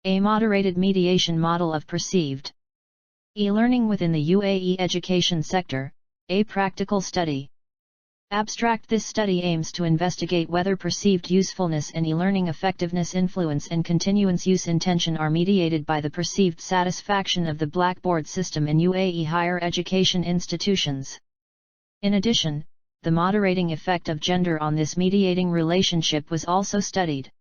A moderated mediation model of perceived e-learning within the UAE education sector, a practical study. Abstract: this study aims to investigate whether perceived usefulness and e-learning effectiveness, influence and continuance use intention are mediated by the perceived satisfaction of the Blackboard system in UAE higher education institutions. In addition, the moderating effect of gender on this mediating relationship was also studied.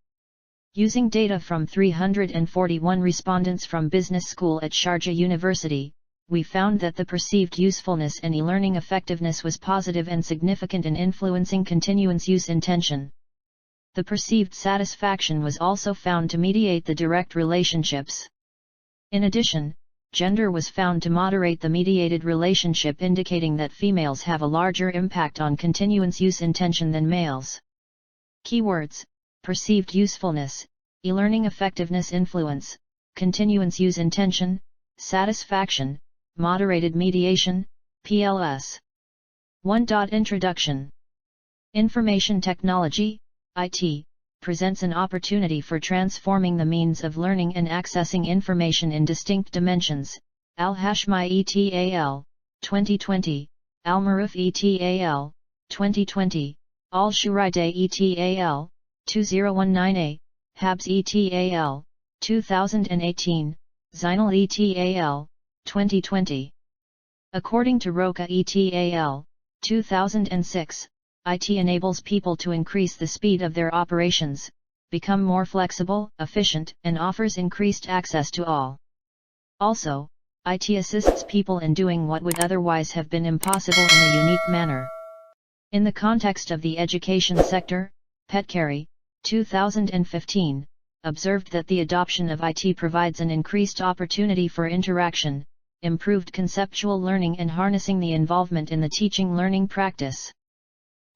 Using data from 341 respondents from business school at Sharjah University, we found that the perceived usefulness and e-learning effectiveness was positive and significant in influencing continuance use intention. The perceived satisfaction was also found to mediate the direct relationships. In addition, gender was found to moderate the mediated relationship, indicating that females have a larger impact on continuance use intention than males. Keywords: perceived usefulness, e-learning effectiveness, influence, continuance use intention, satisfaction, moderated mediation, PLS. 1. Introduction. Information technology, IT, presents an opportunity for transforming the means of learning and accessing information in distinct dimensions. Al-Hashmi et al., 2020, Al-Maruf et al., 2020, Al-Shuraideh et al., 2019a, Habs et al., 2018, Zainal et al., 2020. According to Roca et al., 2006, IT enables people to increase the speed of their operations, become more flexible, efficient, and offers increased access to all. Also, IT assists people in doing what would otherwise have been impossible in a unique manner. In the context of the education sector, Petcari, 2015, observed that the adoption of IT provides an increased opportunity for interaction, improved conceptual learning and harnessing the involvement in the teaching-learning practice.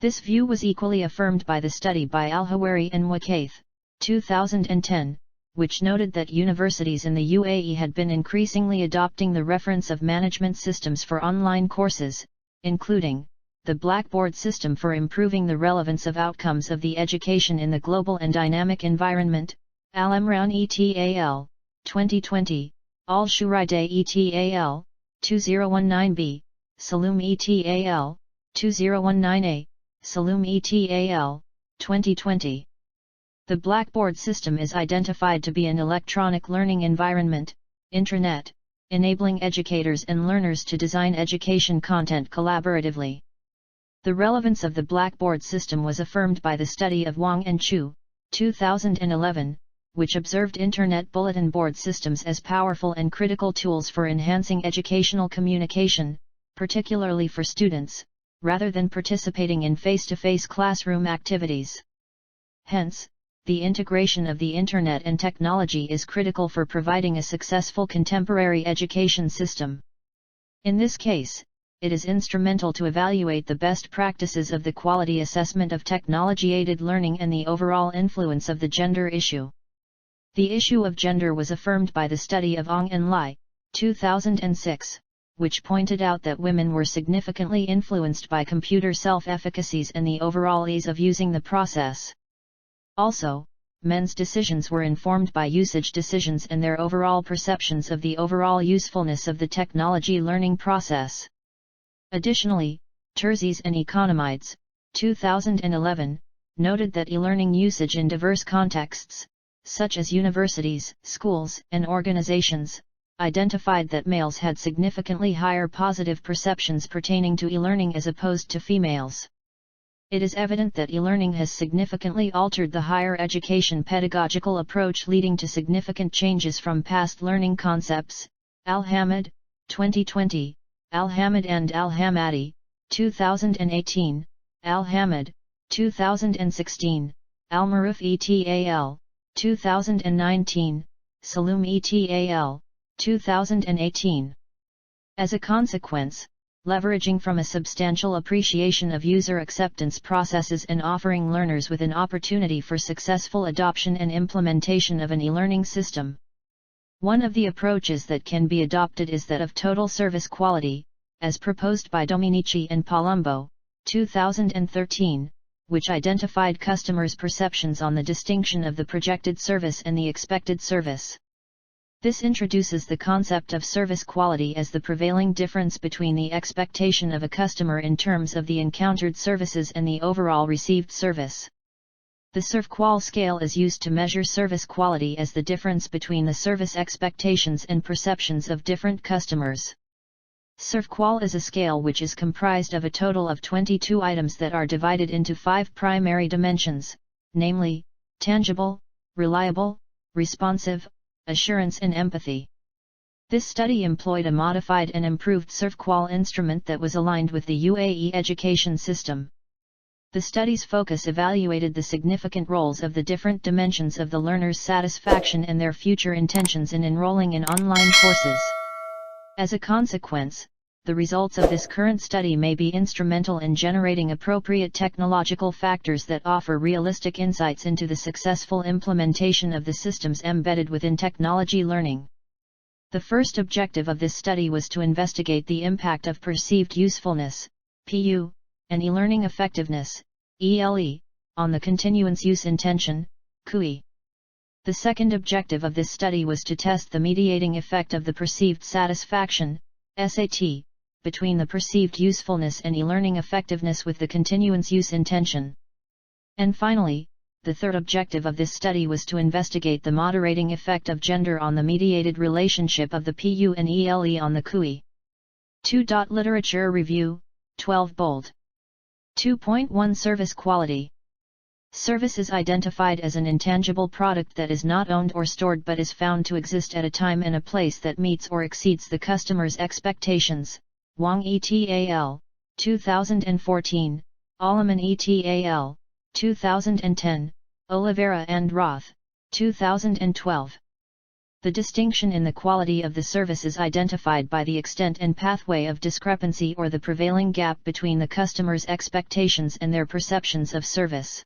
This view was equally affirmed by the study by Al-Hawari and Wakaith, 2010, which noted that universities in the UAE had been increasingly adopting the reference of management systems for online courses, including the Blackboard system for improving the relevance of outcomes of the education in the global and dynamic environment. Al-Imran et al., 2020, Al-Shuraideh et al., 2019b, Saloom et al., 2019a, Saloom et al., 2020. The Blackboard system is identified to be an electronic learning environment, intranet, enabling educators and learners to design education content collaboratively. The relevance of the Blackboard system was affirmed by the study of Wang and Chu, 2011, which observed Internet bulletin board systems as powerful and critical tools for enhancing educational communication, particularly for students, rather than participating in face-to-face classroom activities. Hence, the integration of the Internet and technology is critical for providing a successful contemporary education system. In this case, it is instrumental to evaluate the best practices of the quality assessment of technology-aided learning and the overall influence of the gender issue. The issue of gender was affirmed by the study of Ong and Lai, 2006, which pointed out that women were significantly influenced by computer self-efficacies and the overall ease of using the process. Also, men's decisions were informed by usage decisions and their overall perceptions of the overall usefulness of the technology learning process. Additionally, Terzies and Economides, 2011, noted that e-learning usage in diverse contexts, such as universities, schools, and organizations, identified that males had significantly higher positive perceptions pertaining to e-learning as opposed to females. It is evident that e-learning has significantly altered the higher education pedagogical approach, leading to significant changes from past learning concepts. Al-Hamad, 2020, Al-Hamad and Al-Hamadi, 2018, Al-Hamad, 2016, Al-Maruf et al., 2019, Saloom et al., 2018. As a consequence, leveraging from a substantial appreciation of user acceptance processes and offering learners with an opportunity for successful adoption and implementation of an e-learning system. One of the approaches that can be adopted is that of total service quality, as proposed by Dominici and Palumbo, 2013, which identified customers' perceptions on the distinction of the projected service and the expected service. This introduces the concept of service quality as the prevailing difference between the expectation of a customer in terms of the encountered services and the overall received service. The ServQual scale is used to measure service quality as the difference between the service expectations and perceptions of different customers. ServQual is a scale which is comprised of a total of 22 items that are divided into 5 primary dimensions, namely, tangible, reliable, responsive, assurance and empathy. This study employed a modified and improved ServQual instrument that was aligned with the UAE education system. The study's focus evaluated the significant roles of the different dimensions of the learner's satisfaction and their future intentions in enrolling in online courses. As a consequence, the results of this current study may be instrumental in generating appropriate technological factors that offer realistic insights into the successful implementation of the systems embedded within technology learning. The first objective of this study was to investigate the impact of perceived usefulness, PU, and e-learning effectiveness, ELE, on the continuance use intention, QUI. The second objective of this study was to test the mediating effect of the perceived satisfaction, SAT, between the perceived usefulness and e-learning effectiveness with the continuance use intention. And finally, the third objective of this study was to investigate the moderating effect of gender on the mediated relationship of the PU and ELE on the QUI. 2. Literature Review, 12 bold. 2.1 Service Quality. Service is identified as an intangible product that is not owned or stored but is found to exist at a time and a place that meets or exceeds the customer's expectations. Wang et al., 2014, Alleman et al., 2010, Oliveira and Roth, 2012. The distinction in the quality of the service is identified by the extent and pathway of discrepancy or the prevailing gap between the customer's expectations and their perceptions of service.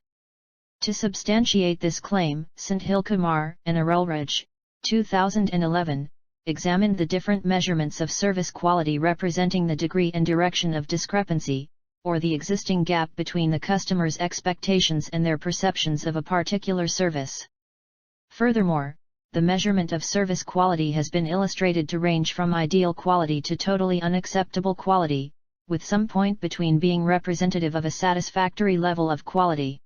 To substantiate this claim, St. Kumar and Arulraj, 2011, examined the different measurements of service quality representing the degree and direction of discrepancy, or the existing gap between the customer's expectations and their perceptions of a particular service. Furthermore, the measurement of service quality has been illustrated to range from ideal quality to totally unacceptable quality, with some point between being representative of a satisfactory level of quality.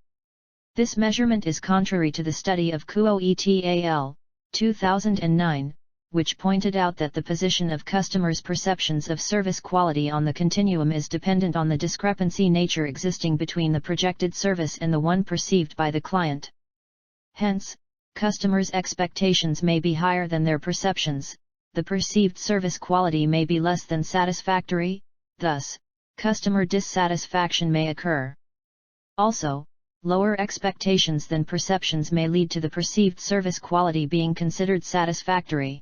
This measurement is contrary to the study of Kuo et al., 2009, which pointed out that the position of customers' perceptions of service quality on the continuum is dependent on the discrepancy nature existing between the projected service and the one perceived by the client. Hence, customers' expectations may be higher than their perceptions, the perceived service quality may be less than satisfactory, thus, customer dissatisfaction may occur. Also, lower expectations than perceptions may lead to the perceived service quality being considered satisfactory.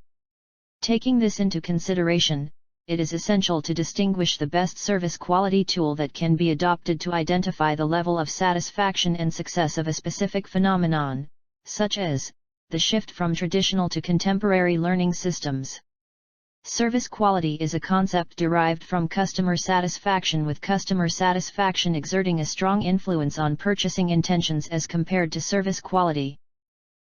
Taking this into consideration, it is essential to distinguish the best service quality tool that can be adopted to identify the level of satisfaction and success of a specific phenomenon, such as the shift from traditional to contemporary learning systems. Service quality is a concept derived from customer satisfaction, with customer satisfaction exerting a strong influence on purchasing intentions as compared to service quality.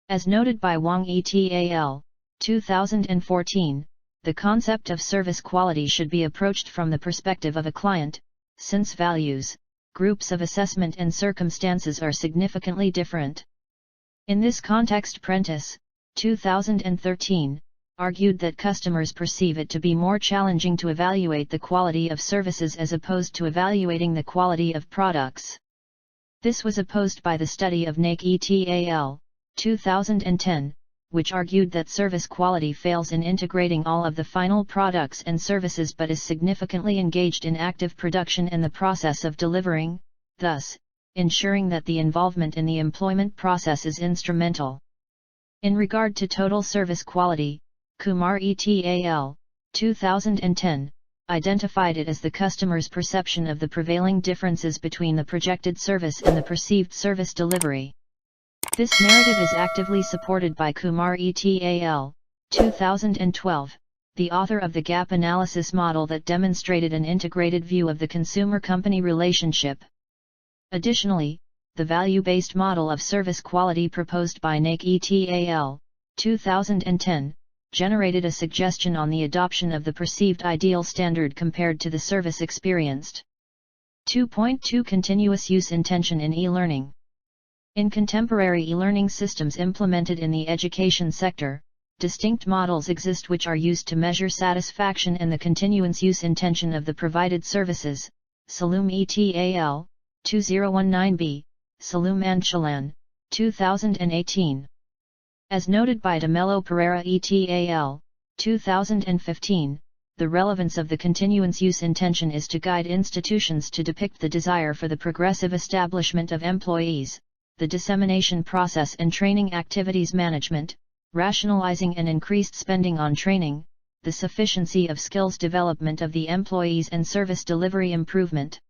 As noted by Wang et al., 2014, the concept of service quality should be approached from the perspective of a client, since values, groups of assessment and circumstances are significantly different. In this context, Prentice, 2013, argued that customers perceive it to be more challenging to evaluate the quality of services as opposed to evaluating the quality of products. This was opposed by the study of Naik et al., 2010, which argued that service quality fails in integrating all of the final products and services but is significantly engaged in active production and the process of delivering, thus, ensuring that the involvement in the employment process is instrumental. In regard to total service quality, Kumar et al., 2010, identified it as the customer's perception of the prevailing differences between the projected service and the perceived service delivery. This narrative is actively supported by Kumar et al., 2012, the author of the gap analysis model that demonstrated an integrated view of the consumer-company relationship. Additionally, the value-based model of service quality proposed by Naik et al., 2010, generated a suggestion on the adoption of the perceived ideal standard compared to the service experienced. 2.2 Continuous Use Intention in e-learning. In contemporary e-learning systems implemented in the education sector, distinct models exist which are used to measure satisfaction and the continuous use intention of the provided services. Salum et al. 2019b, Salum and Chalan, 2018. As noted by de Mello Pereira et al. 2015, the relevance of the continuous use intention is to guide institutions to depict the desire for the progressive establishment of employees, the dissemination process and training activities management, rationalizing and increased spending on training, the sufficiency of skills development of the employees and service delivery improvement.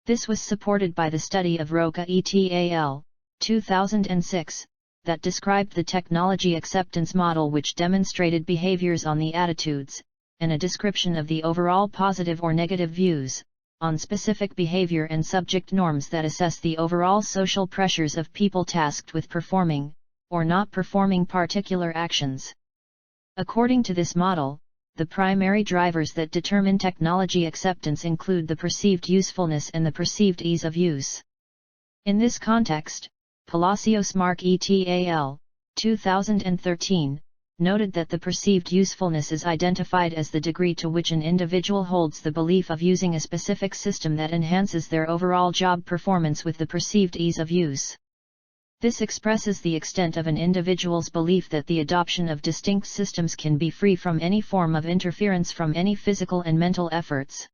This was supported by the study of Roca et al. 2006, that described the technology acceptance model which demonstrated behaviors on the attitudes, and a description of the overall positive or negative views, on specific behavior and subject norms that assess the overall social pressures of people tasked with performing, or not performing particular actions. According to this model, the primary drivers that determine technology acceptance include the perceived usefulness and the perceived ease of use. In this context, Palacios Mark et al. 2013, noted that the perceived usefulness is identified as the degree to which an individual holds the belief of using a specific system that enhances their overall job performance with the perceived ease of use. This expresses the extent of an individual's belief that the adoption of distinct systems can be free from any form of interference from any physical and mental efforts.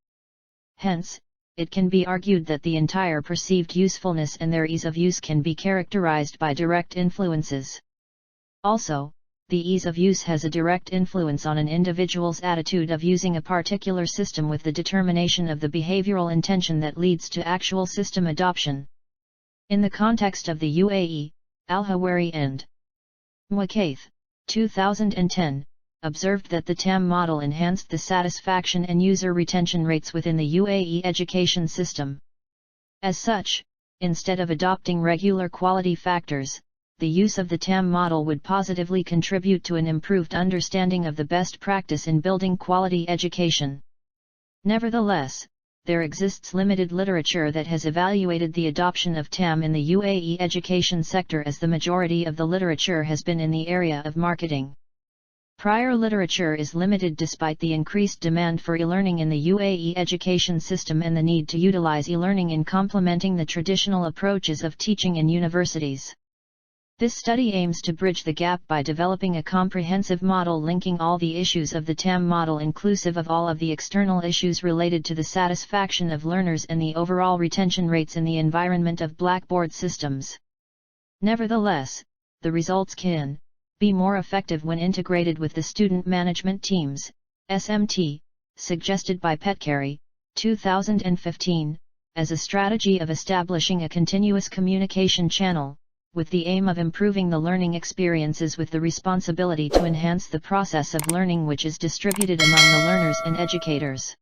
Hence, it can be argued that the entire perceived usefulness and their ease of use can be characterized by direct influences. Also, the ease of use has a direct influence on an individual's attitude of using a particular system with the determination of the behavioral intention that leads to actual system adoption. In the context of the UAE, Al-Hawari and Mwakaith, 2010, observed that the TAM model enhanced the satisfaction and user retention rates within the UAE education system. As such, instead of adopting regular quality factors, the use of the TAM model would positively contribute to an improved understanding of the best practice in building quality education. Nevertheless, there exists limited literature that has evaluated the adoption of TAM in the UAE education sector, as the majority of the literature has been in the area of marketing. Prior literature is limited despite the increased demand for e-learning in the UAE education system and the need to utilize e-learning in complementing the traditional approaches of teaching in universities. This study aims to bridge the gap by developing a comprehensive model linking all the issues of the TAM model, inclusive of all of the external issues related to the satisfaction of learners and the overall retention rates in the environment of Blackboard systems. Nevertheless, the results can be more effective when integrated with the student management teams, SMT, suggested by Petcary, 2015, as a strategy of establishing a continuous communication channel, with the aim of improving the learning experiences with the responsibility to enhance the process of learning which is distributed among the learners and educators.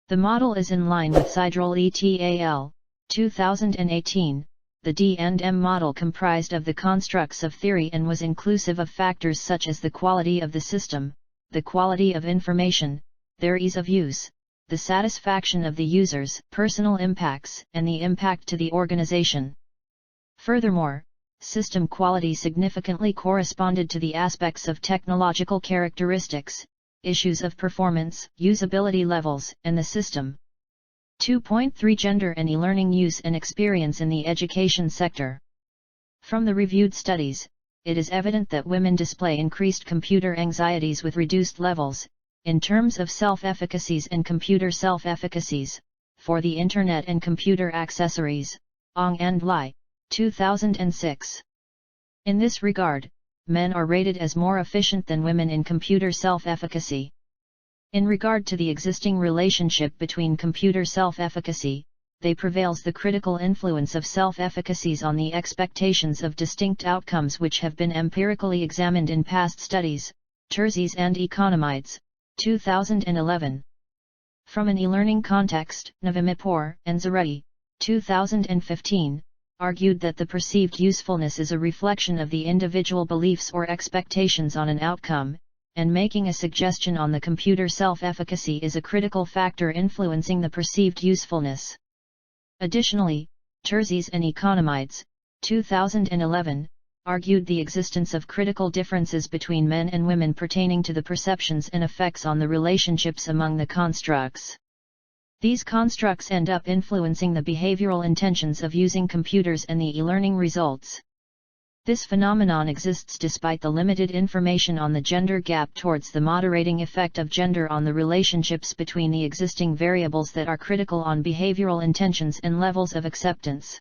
The model is in line with Sidrol et al. 2018, the D&M model comprised of the constructs of theory and was inclusive of factors such as the quality of the system, the quality of information, their ease of use, the satisfaction of the users, personal impacts, and the impact to the organization. Furthermore, system quality significantly corresponded to the aspects of technological characteristics, issues of performance, usability levels, and the system. 2.3 Gender and e-learning use and experience in the education sector. From the reviewed studies, it is evident that women display increased computer anxieties with reduced levels, in terms of self-efficacies and computer self-efficacies, for the Internet and computer accessories, Ong and Lai, 2006. In this regard, men are rated as more efficient than women in computer self-efficacy. In regard to the existing relationship between computer self-efficacy, they prevails the critical influence of self-efficacies on the expectations of distinct outcomes which have been empirically examined in past studies, Terzies and Economides, 2011. From an e-learning context, Navimipur and Zarei, 2015, argued that the perceived usefulness is a reflection of the individual beliefs or expectations on an outcome, and making a suggestion on the computer self-efficacy is a critical factor influencing the perceived usefulness. Additionally, Terzies and Economides, 2011, argued the existence of critical differences between men and women pertaining to the perceptions and effects on the relationships among the constructs. These constructs end up influencing the behavioral intentions of using computers and the e-learning results. This phenomenon exists despite the limited information on the gender gap towards the moderating effect of gender on the relationships between the existing variables that are critical on behavioral intentions and levels of acceptance.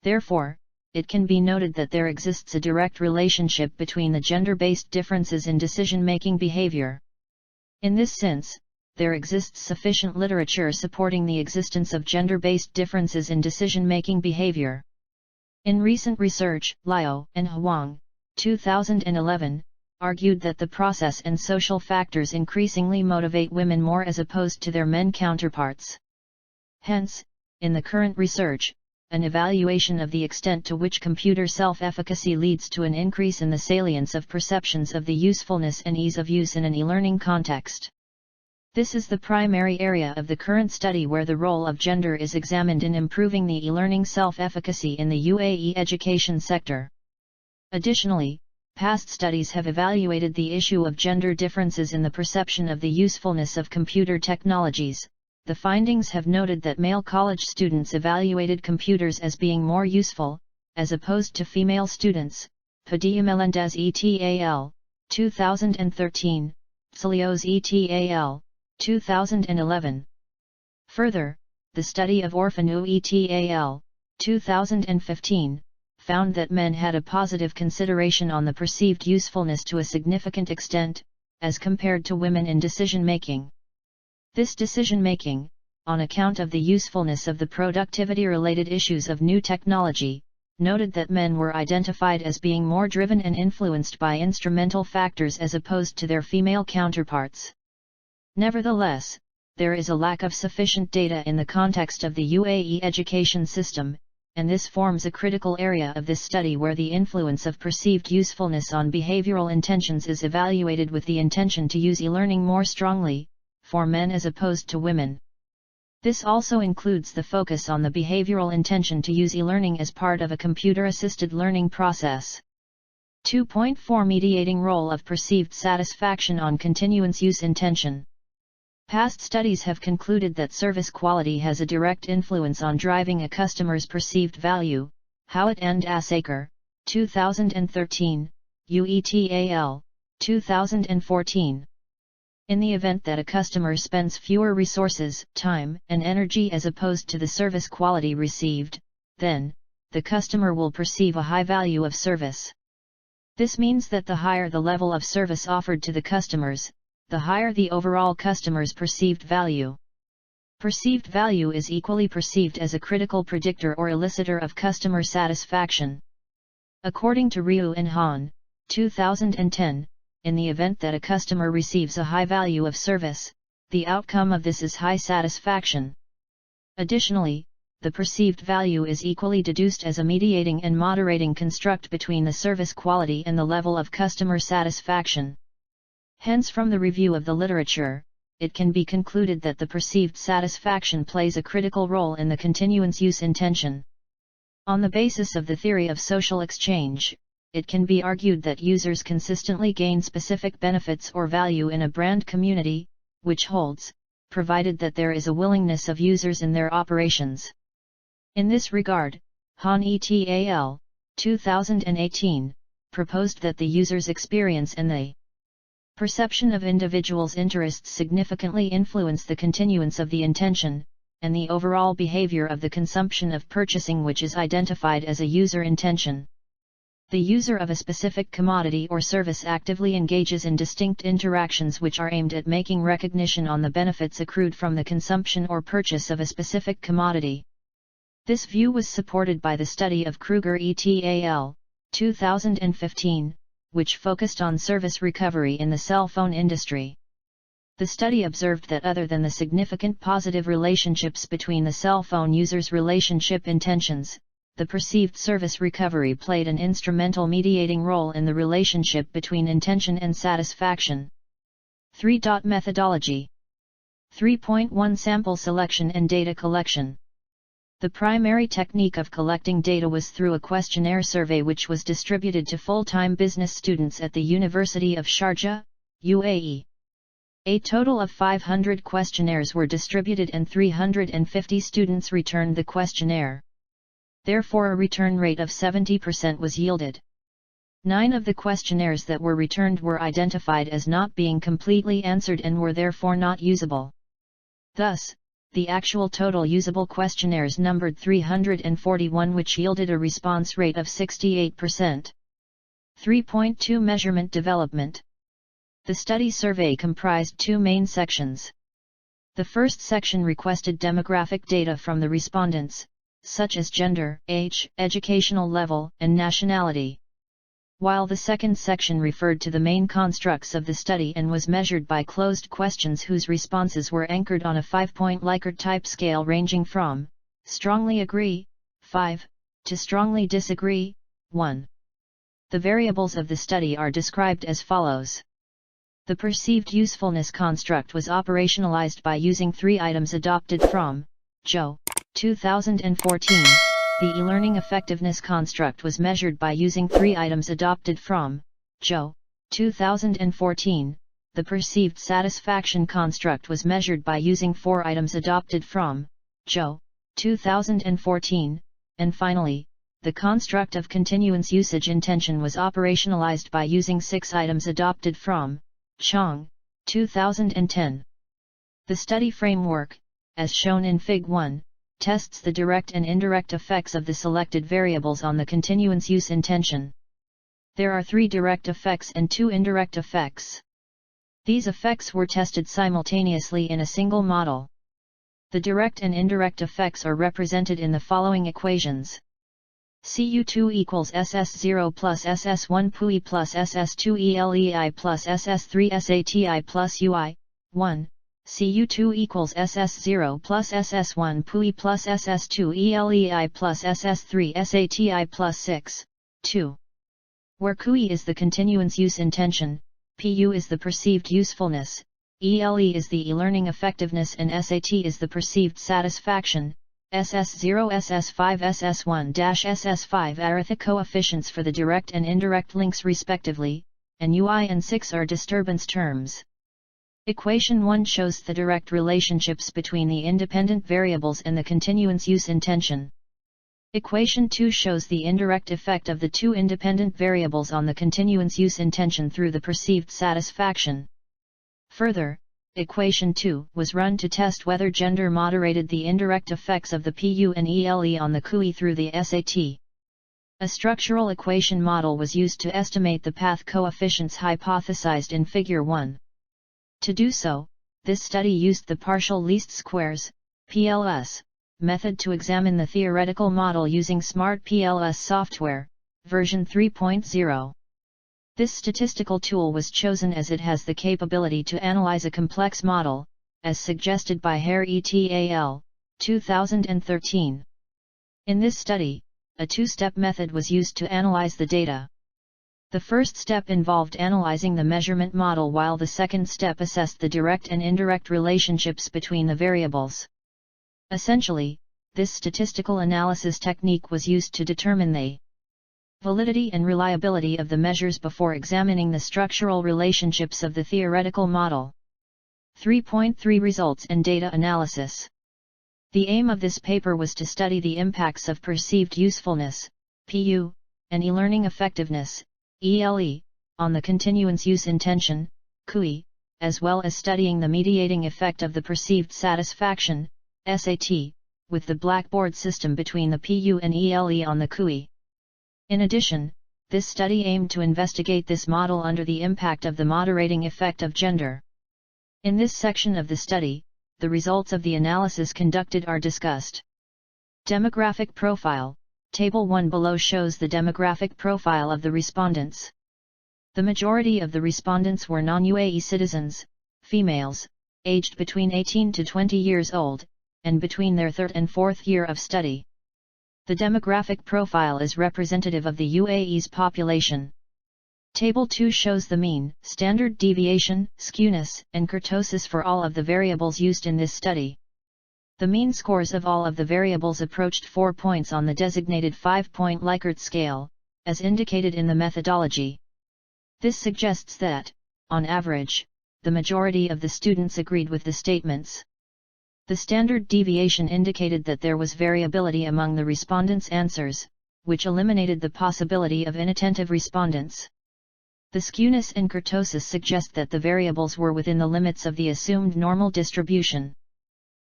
Therefore, it can be noted that there exists a direct relationship between the gender-based differences in decision-making behavior. In this sense, there exists sufficient literature supporting the existence of gender-based differences in decision-making behavior. In recent research, Liu and Huang, 2011, argued that the process and social factors increasingly motivate women more as opposed to their men counterparts. Hence, in the current research, an evaluation of the extent to which computer self-efficacy leads to an increase in the salience of perceptions of the usefulness and ease of use in an e-learning context. This is the primary area of the current study where the role of gender is examined in improving the e-learning self-efficacy in the UAE education sector. Additionally, past studies have evaluated the issue of gender differences in the perception of the usefulness of computer technologies. The findings have noted that male college students evaluated computers as being more useful, as opposed to female students. Padilla Melendez et al., 2013, Celios et al., 2011. Further, the study of Orfanu et al., 2015, found that men had a positive consideration on the perceived usefulness to a significant extent, as compared to women in decision-making. This decision-making, on account of the usefulness of the productivity-related issues of new technology, noted that men were identified as being more driven and influenced by instrumental factors as opposed to their female counterparts. Nevertheless, there is a lack of sufficient data in the context of the UAE education system, and this forms a critical area of this study where the influence of perceived usefulness on behavioral intentions is evaluated with the intention to use e-learning more strongly, for men as opposed to women. This also includes the focus on the behavioral intention to use e-learning as part of a computer-assisted learning process. 2.4 Mediating role of perceived satisfaction on continuance use intention. Past studies have concluded that service quality has a direct influence on driving a customer's perceived value. Howitt and Akour, 2013, UET al., 2014. In the event that a customer spends fewer resources, time, and energy as opposed to the service quality received, then, the customer will perceive a high value of service. This means that the higher the level of service offered to the customers, the higher the overall customer's perceived value. Perceived value is equally perceived as a critical predictor or elicitor of customer satisfaction. According to Ryu and Han, 2010, in the event that a customer receives a high value of service, the outcome of this is high satisfaction. Additionally, the perceived value is equally deduced as a mediating and moderating construct between the service quality and the level of customer satisfaction. Hence, from the review of the literature, it can be concluded that the perceived satisfaction plays a critical role in the continuance use intention. On the basis of the theory of social exchange, it can be argued that users consistently gain specific benefits or value in a brand community, which holds, provided that there is a willingness of users in their operations. In this regard, Han et al., 2018, proposed that the user's experience and the perception of individuals' interests significantly influence the continuance of the intention, and the overall behavior of the consumption of purchasing, which is identified as a user intention. The user of a specific commodity or service actively engages in distinct interactions which are aimed at making recognition on the benefits accrued from the consumption or purchase of a specific commodity. This view was supported by the study of Kruger et al., 2015, which focused on service recovery in the cell phone industry. The study observed that other than the significant positive relationships between the cell phone users' relationship intentions, the perceived service recovery played an instrumental mediating role in the relationship between intention and satisfaction. 3. Methodology. 3.1 Sample selection and data collection. The primary technique of collecting data was through a questionnaire survey which was distributed to full-time business students at the University of Sharjah, UAE. A total of 500 questionnaires were distributed and 350 students returned the questionnaire. Therefore, a return rate of 70% was yielded. 9 of the questionnaires that were returned were identified as not being completely answered and were therefore not usable. Thus, the actual total usable questionnaires numbered 341, which yielded a response rate of 68%. 3.2 Measurement development. The study survey comprised 2 main sections. The first section requested demographic data from the respondents, such as gender, age, educational level, and nationality. While the second section referred to the main constructs of the study and was measured by closed questions whose responses were anchored on a 5-point Likert type scale ranging from strongly agree, 5, to strongly disagree, 1. The variables of the study are described as follows. The perceived usefulness construct was operationalized by using 3 items adopted from Joe, 2014. The e-learning effectiveness construct was measured by using 3 items adopted from Joe, 2014. The perceived satisfaction construct was measured by using 4 items adopted from Joe, 2014. And finally, the construct of continuance usage intention was operationalized by using 6 items adopted from Chong, 2010. The study framework, as shown in Fig. 1, tests the direct and indirect effects of the selected variables on the continuance use intention. There are 3 direct effects and 2 indirect effects. These effects were tested simultaneously in a single model. The direct and indirect effects are represented in the following equations. Cu2 equals SS0 plus SS1 PUI plus SS2 ELEI plus SS3 SATI plus UI, 1. Cu2 equals SS0 plus SS1 PUI plus SS2 ELEI plus SS3 SATI plus 6, 2. Where QI is the continuance use intention, PU is the perceived usefulness, ELE is the e-learning effectiveness and SAT is the perceived satisfaction. SS0 SS5 SS1-SS5 are the coefficients for the direct and indirect links respectively, and UI and 6 are disturbance terms. Equation 1 shows the direct relationships between the independent variables and the continuance use intention. Equation 2 shows the indirect effect of the 2 independent variables on the continuance use intention through the perceived satisfaction. Further, Equation 2 was run to test whether gender moderated the indirect effects of the PU and ELE on the QI through the SAT. A structural equation model was used to estimate the path coefficients hypothesized in Figure 1. To do so, this study used the partial least squares (PLS) method to examine the theoretical model using Smart PLS software, version 3.0. This statistical tool was chosen as it has the capability to analyze a complex model, as suggested by Hare et al., 2013. In this study, a 2-step method was used to analyze the data. The first step involved analyzing the measurement model while the second step assessed the direct and indirect relationships between the variables. Essentially, this statistical analysis technique was used to determine the validity and reliability of the measures before examining the structural relationships of the theoretical model. 3.3 Results and data analysis. The aim of this paper was to study the impacts of perceived usefulness, PU, and e-learning effectiveness, ELE, on the continuance use intention, QI, as well as studying the mediating effect of the perceived satisfaction, SAT, with the Blackboard system between the PU and ELE on the QI. In addition, this study aimed to investigate this model under the impact of the moderating effect of gender. In this section of the study, the results of the analysis conducted are discussed. Demographic profile. Table 1 below shows the demographic profile of the respondents. The majority of the respondents were non-UAE citizens, females, aged between 18 to 20 years old, and between their 3rd and 4th year of study. The demographic profile is representative of the UAE's population. Table 2 shows the mean, standard deviation, skewness, and kurtosis for all of the variables used in this study. The mean scores of all of the variables approached 4 points on the designated 5-point Likert scale, as indicated in the methodology. This suggests that, on average, the majority of the students agreed with the statements. The standard deviation indicated that there was variability among the respondents' answers, which eliminated the possibility of inattentive respondents. The skewness and kurtosis suggest that the variables were within the limits of the assumed normal distribution.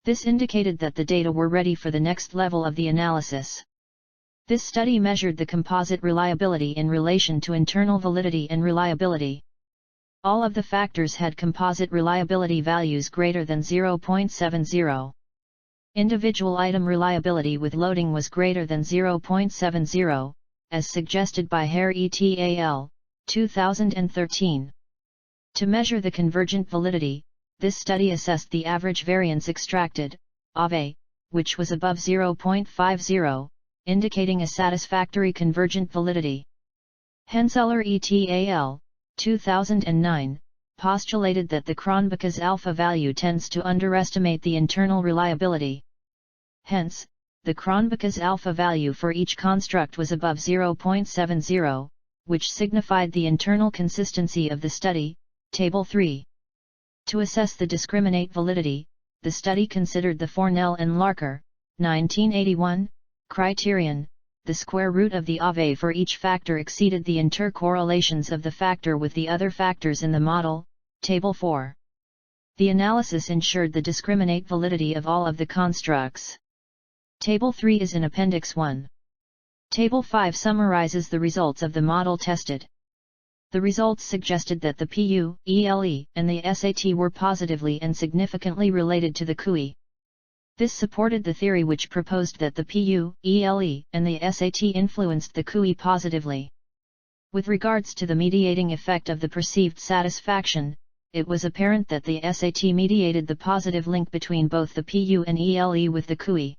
This indicated that the data were ready for the next level of the analysis. This study measured the composite reliability in relation to internal validity and reliability. All of the factors had composite reliability values greater than 0.70. Individual item reliability with loading was greater than 0.70, as suggested by Hare et al. 2013. To measure the convergent validity, this study assessed the average variance extracted, AVE, which was above 0.50, indicating a satisfactory convergent validity. Henseler et al. 2009, postulated that the Cronbach's alpha value tends to underestimate the internal reliability. Hence, the Cronbach's alpha value for each construct was above 0.70, which signified the internal consistency of the study. Table 3. To assess the discriminate validity, the study considered the Fornell and Larker, 1981, criterion. The square root of the AVE for each factor exceeded the intercorrelations of the factor with the other factors in the model. Table 4. The analysis ensured the discriminate validity of all of the constructs. Table 3 is in Appendix 1. Table 5 summarizes the results of the model tested. The results suggested that the PU, ELE, and the SAT were positively and significantly related to the QE. This supported the theory which proposed that the PU, ELE, and the SAT influenced the QE positively. With regards to the mediating effect of the perceived satisfaction, it was apparent that the SAT mediated the positive link between both the PU and ELE with the QE.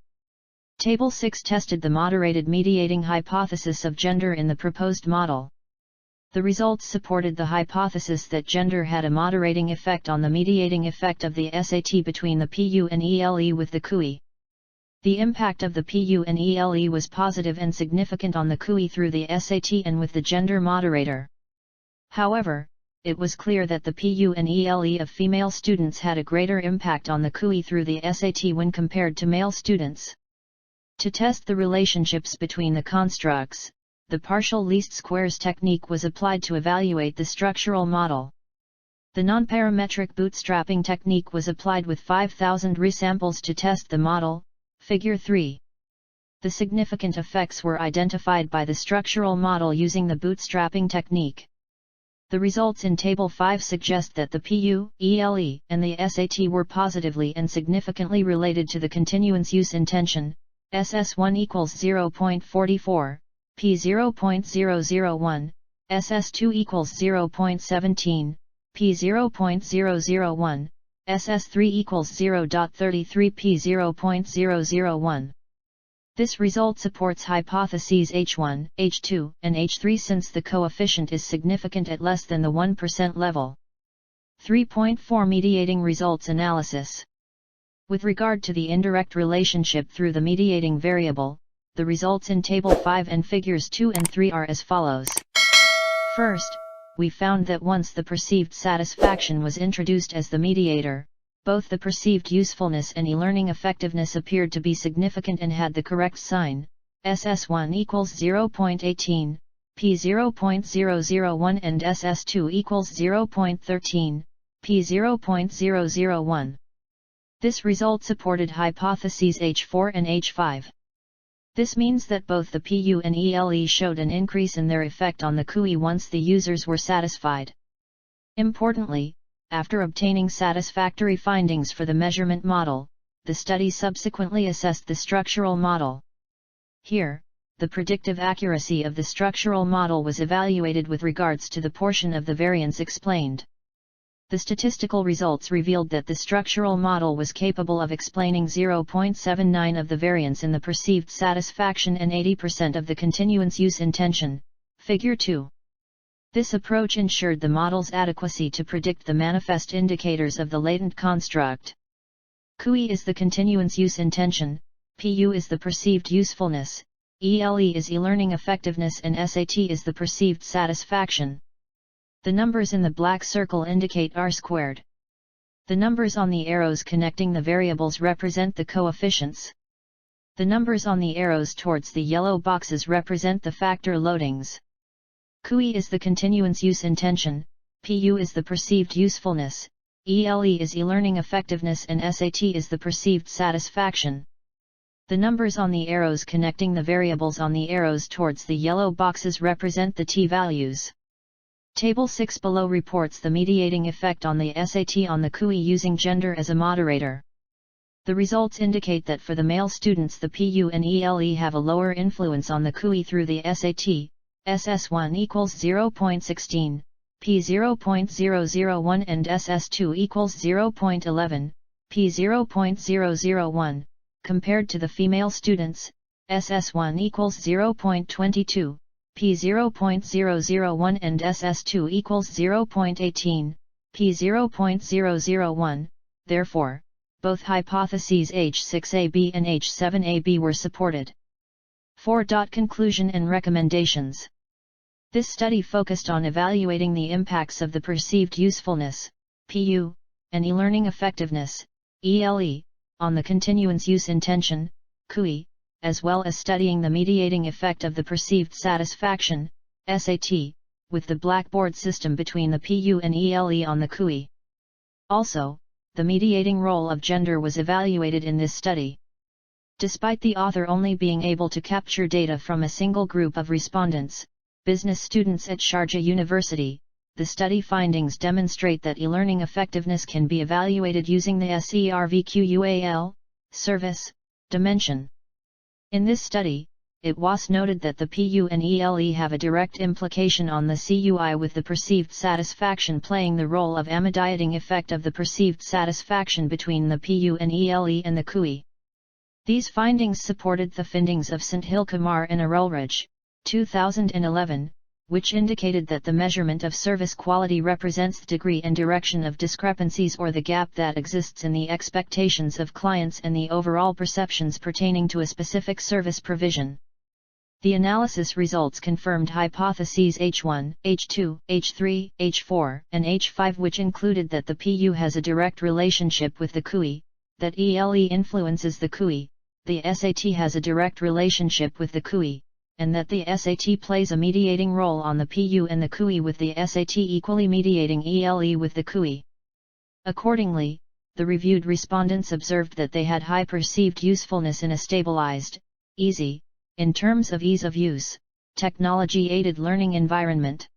Table 6 tested the moderated mediating hypothesis of gender in the proposed model. The results supported the hypothesis that gender had a moderating effect on the mediating effect of the SAT between the PU and ELE with the QE. The impact of the PU and ELE was positive and significant on the QE through the SAT and with the gender moderator. However, it was clear that the PU and ELE of female students had a greater impact on the QE through the SAT when compared to male students. To test the relationships between the constructs, the partial least squares technique was applied to evaluate the structural model. The nonparametric bootstrapping technique was applied with 5,000 resamples to test the model. Figure 3. The significant effects were identified by the structural model using the bootstrapping technique. The results in Table 5 suggest that the PU, ELE, and the SAT were positively and significantly related to the continuance use intention. SS1 equals 0.44, P 0.001, SS2 equals 0.17, P 0.001, SS3 equals 0.33, P 0.001. This result supports hypotheses H1, H2, and H3 since the coefficient is significant at less than the 1% level. 3.4 Mediating results analysis. With regard to the indirect relationship through the mediating variable, the results in Table 5 and Figures 2 and 3 are as follows. First, we found that once the perceived satisfaction was introduced as the mediator, both the perceived usefulness and e-learning effectiveness appeared to be significant and had the correct sign. SS1 equals 0.18, P 0.001 and SS2 equals 0.13, P 0.001. This result supported hypotheses H4 and H5. This means that both the PU and ELE showed an increase in their effect on the QE once the users were satisfied. Importantly, after obtaining satisfactory findings for the measurement model, the study subsequently assessed the structural model. Here, the predictive accuracy of the structural model was evaluated with regards to the portion of the variance explained. The statistical results revealed that the structural model was capable of explaining 0.79 of the variance in the perceived satisfaction and 80% of the continuance use intention, Figure 2. This approach ensured the model's adequacy to predict the manifest indicators of the latent construct. QE is the continuance use intention, PU is the perceived usefulness, ELE is e-learning effectiveness, and SAT is the perceived satisfaction. The numbers in the black circle indicate R². The numbers on the arrows connecting the variables represent the coefficients. The numbers on the arrows towards the yellow boxes represent the factor loadings. QE is the continuance use intention, PU is the perceived usefulness, ELE is e-learning effectiveness, and SAT is the perceived satisfaction. The numbers on the arrows connecting the variables on the arrows towards the yellow boxes represent the t-values. Table 6 below reports the mediating effect on the SAT on the QE using gender as a moderator. The results indicate that for the male students the PU and ELE have a lower influence on the QE through the SAT, SS1 equals 0.16, P 0.001 and SS2 equals 0.11, P 0.001, compared to the female students, SS1 equals 0.22, P 0.001 and SS2 equals 0.18, P 0.001, therefore, both hypotheses H6AB and H7AB were supported. 4. Conclusion and recommendations. This study focused on evaluating the impacts of the perceived usefulness, PU, and e-learning effectiveness, ELE, on the continuance use intention, QE, as well as studying the mediating effect of the perceived satisfaction, SAT, with the Blackboard system between the PU and ELE on the QE. Also, the mediating role of gender was evaluated in this study. Despite the author only being able to capture data from a single group of respondents, business students at Sharjah University, the study findings demonstrate that e-learning effectiveness can be evaluated using the SERVQUAL, service, dimension. In this study, it was noted that the PU and ELE have a direct implication on the CUI, with the perceived satisfaction playing the role of a mediating effect of the perceived satisfaction between the PU and ELE and the QE. These findings supported the findings of St. Hilkumar and Arulraj, 2011, which indicated that the measurement of service quality represents the degree and direction of discrepancies or the gap that exists in the expectations of clients and the overall perceptions pertaining to a specific service provision. The analysis results confirmed hypotheses H1, H2, H3, H4, and H5, which included that the PU has a direct relationship with the QE, that ELE influences the QE, the SAT has a direct relationship with the QE, and that the SAT plays a mediating role on the PU and the QE, with the SAT equally mediating ELE with the QE. Accordingly, the reviewed respondents observed that they had high perceived usefulness in a stabilized, easy, in terms of ease of use, technology-aided learning environment.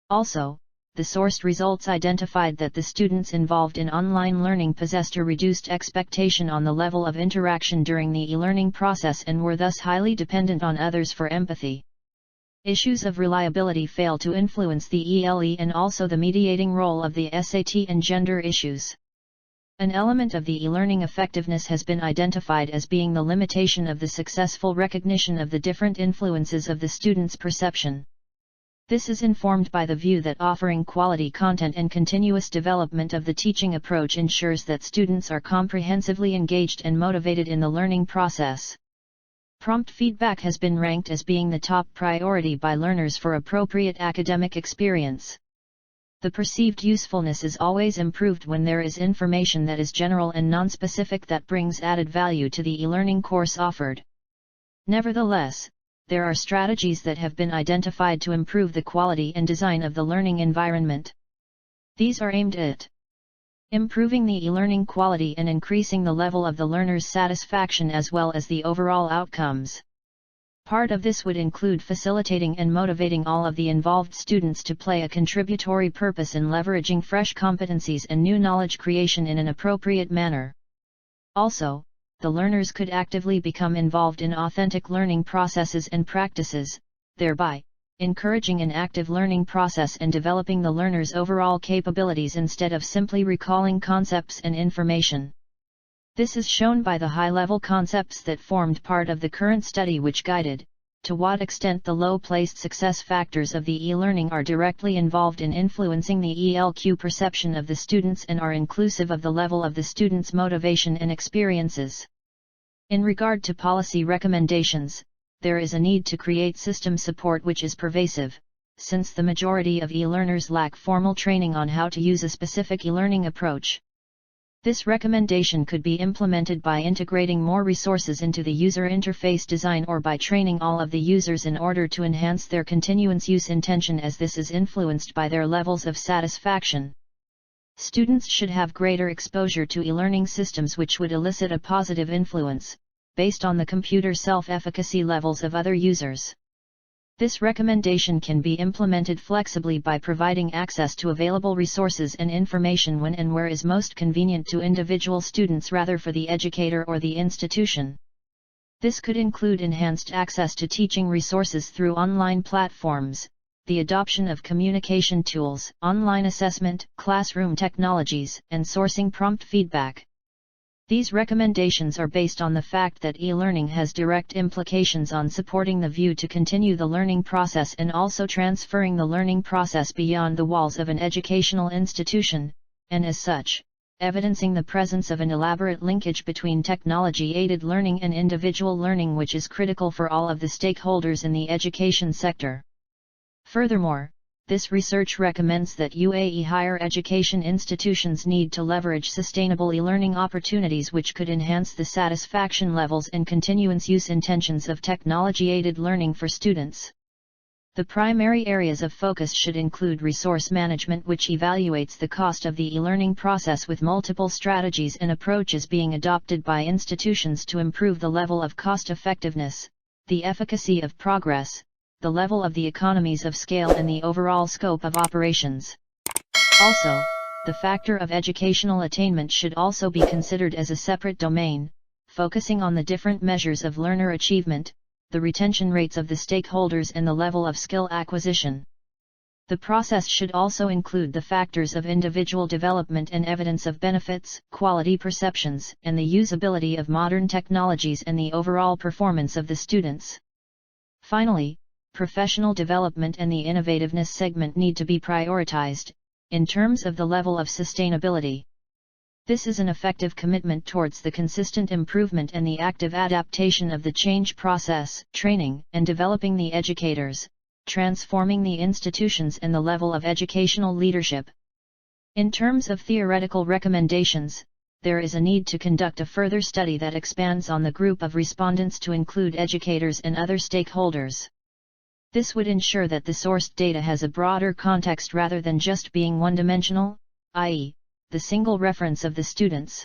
Also, the sourced results identified that the students involved in online learning possessed a reduced expectation on the level of interaction during the e-learning process and were thus highly dependent on others for empathy. Issues of reliability fail to influence the ELE and also the mediating role of the SAT and gender issues. An element of the e-learning effectiveness has been identified as being the limitation of the successful recognition of the different influences of the student's perception. This is informed by the view that offering quality content and continuous development of the teaching approach ensures that students are comprehensively engaged and motivated in the learning process. Prompt feedback has been ranked as being the top priority by learners for appropriate academic experience. The perceived usefulness is always improved when there is information that is general and non-specific that brings added value to the e-learning course offered. Nevertheless, there are strategies that have been identified to improve the quality and design of the learning environment. These are aimed at improving the e-learning quality and increasing the level of the learner's satisfaction as well as the overall outcomes. Part of this would include facilitating and motivating all of the involved students to play a contributory purpose in leveraging fresh competencies and new knowledge creation in an appropriate manner. Also, the learners could actively become involved in authentic learning processes and practices, thereby encouraging an active learning process and developing the learner's overall capabilities instead of simply recalling concepts and information. This is shown by the high-level concepts that formed part of the current study, which guided to what extent the low-placed success factors of the e-learning are directly involved in influencing the ELQ perception of the students and are inclusive of the level of the students' motivation and experiences. In regard to policy recommendations, there is a need to create system support which is pervasive, since the majority of e-learners lack formal training on how to use a specific e-learning approach. This recommendation could be implemented by integrating more resources into the user interface design or by training all of the users in order to enhance their continuance use intention, as this is influenced by their levels of satisfaction. Students should have greater exposure to e-learning systems which would elicit a positive influence, based on the computer self-efficacy levels of other users. This recommendation can be implemented flexibly by providing access to available resources and information when and where is most convenient to individual students rather for the educator or the institution. This could include enhanced access to teaching resources through online platforms, the adoption of communication tools, online assessment, classroom technologies, and sourcing prompt feedback. These recommendations are based on the fact that e-learning has direct implications on supporting the view to continue the learning process and also transferring the learning process beyond the walls of an educational institution, and as such, evidencing the presence of an elaborate linkage between technology-aided learning and individual learning, which is critical for all of the stakeholders in the education sector. Furthermore, this research recommends that UAE higher education institutions need to leverage sustainable e-learning opportunities which could enhance the satisfaction levels and continuance use intentions of technology-aided learning for students. The primary areas of focus should include resource management, which evaluates the cost of the e-learning process with multiple strategies and approaches being adopted by institutions to improve the level of cost-effectiveness, the efficacy of progress, the level of the economies of scale and the overall scope of operations. Also, the factor of educational attainment should also be considered as a separate domain, focusing on the different measures of learner achievement, the retention rates of the stakeholders and the level of skill acquisition. The process should also include the factors of individual development and evidence of benefits, quality perceptions, and the usability of modern technologies and the overall performance of the students. Finally, professional development and the innovativeness segment need to be prioritized, in terms of the level of sustainability. This is an effective commitment towards the consistent improvement and the active adaptation of the change process, training and developing the educators, transforming the institutions and the level of educational leadership. In terms of theoretical recommendations, there is a need to conduct a further study that expands on the group of respondents to include educators and other stakeholders. This would ensure that the sourced data has a broader context rather than just being one-dimensional, i.e., the single reference of the students.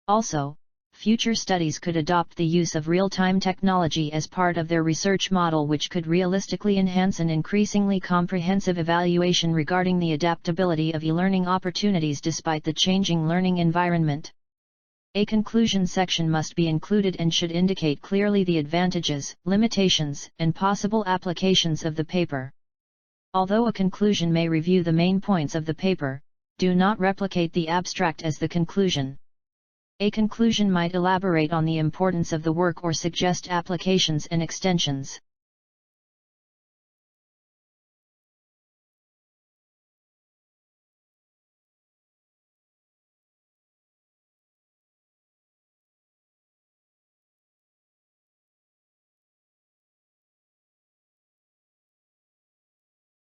Also, future studies could adopt the use of real-time technology as part of their research model, which could realistically enhance an increasingly comprehensive evaluation regarding the adaptability of e-learning opportunities despite the changing learning environment. A conclusion section must be included and should indicate clearly the advantages, limitations, and possible applications of the paper. Although a conclusion may review the main points of the paper, do not replicate the abstract as the conclusion. A conclusion might elaborate on the importance of the work or suggest applications and extensions.